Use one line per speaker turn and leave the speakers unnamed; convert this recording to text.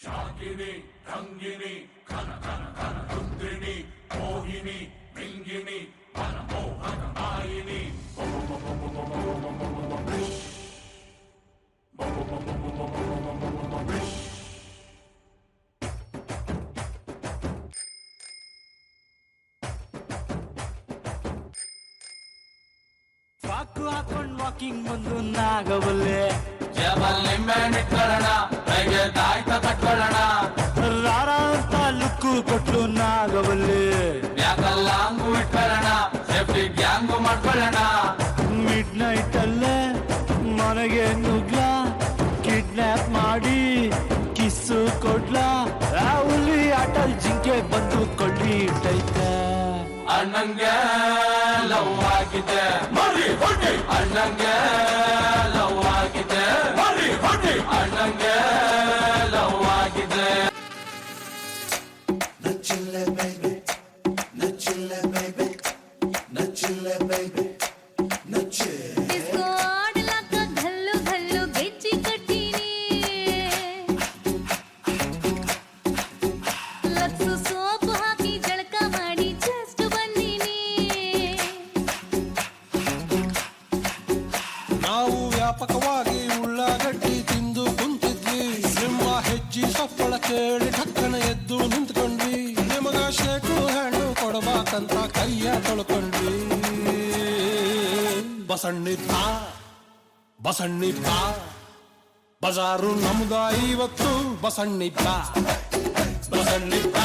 ಶಾಕಿನಿ ರಂಗಿನಿ ಕನ ಕನ ಕನ ರುದ್ರಿಣಿ ಮೋಹಿನಿ ಮಿಂಗಿನಿ ಮನಮೋಹನ ಮಾಯಿನಿ
ಪಾಕು ಹಾಕೊಂಡ್ ವಾಕಿಂಗ್ ಬಂದು ನಾಗವಲ್ಲೆ
ಜಬಲ್ ನಿಂಬೆ ನಿಟ್ಕೊಳ್ಳೋಣ ಕೈಗೆ ತಾಯ್ತ ಕಟ್ಕೊಳ್ಳೋಣ
ರಾರ ಅಂತ ಲುಕ್ಕು ಕೊಟ್ಟು ನಾಗವಲ್ಲೆ
ಯಾಕಲ್ಲಾಂಗು ಇಟ್ಕೊಳ್ಳೋಣ ಸೇಫ್ಟಿ ಗ್ಯಾಂಗು ಮಾಡ್ಕೊಳ್ಳೋಣ
ಮಿಡ್ ನೈಟ್ ಅಲ್ಲೇ ಮನೆಗೆ ನುಗ್ಲಾ ಕಿಡ್ನಾಪ್ ಮಾಡಿ ಕಿಸ್ಸು ಕೊಡ್ಲಾ ಆ ಹುಲಿ ಆಟಲ್ ಜಿಂಕೆ ಬಂದು ಕೊಳ್ಳಿ ಇಟ್ಟೈತೆ
ಅಣ್ಣಂಗೆ ಲವ್ ಆಗಿದೆ ಮರಿ ಹೊಡಿ ಅಣ್ಣಂಗೆ ಲವ್ ಆಗಿದೆ ಮರಿ ಹೊಡಿ ಅಣ್ಣಂಗೆ ಲವ್ ಆಗಿದೆ
ನಚ್ಚಿಲ್ಲೆ baby ನಚ್ಚಿಲ್ಲೆ baby ನಚ್ಚಿಲ್ಲೆ baby ನಚ್ಚೆ
इसको आडलाका घल्लू घल्लू ಗೆಜ್ಜಿ ಕಟ್ಟಿನಿ ಲಕ್ಸು ಸೋಪು ಹಾಕಿ ಜಳಕ ಮಾಡಿ ಜಸ್ಟ್ ಬಂದಿನಿ
ನಾವು ವ್ಯಾಪಕವಾಗಿ ಉಳ್ಳಾಗಡ್ಡಿ ತಿಂದು ಕುಂತಿದ್ವಿ ನಿಮ್ಮ ಹೆಜ್ಜಿ ಸಪ್ಪಳ ಕೇಳಿ ಠಕ್ಕನ ಎದ್ದು ನಿಂತ್ಕೊಂಡ್ವಿ ನಿಮಗ ಶೇಕು ಹಣ್ಣು ಕೊಡಬೇಕಂತ ಕೈಯ ತೊಳ್ಕೊಂಡ್ವಿ ಬಸಣ್ಣಿಪ್ಪ ಬಸಣ್ಣಿಪ್ಪ ಬಜಾರು ನಮ್ದ ಇವತ್ತು ಬಸಣ್ಣಿಪ್ಪ ಬಸಣ್ಣಿಪ್ಪ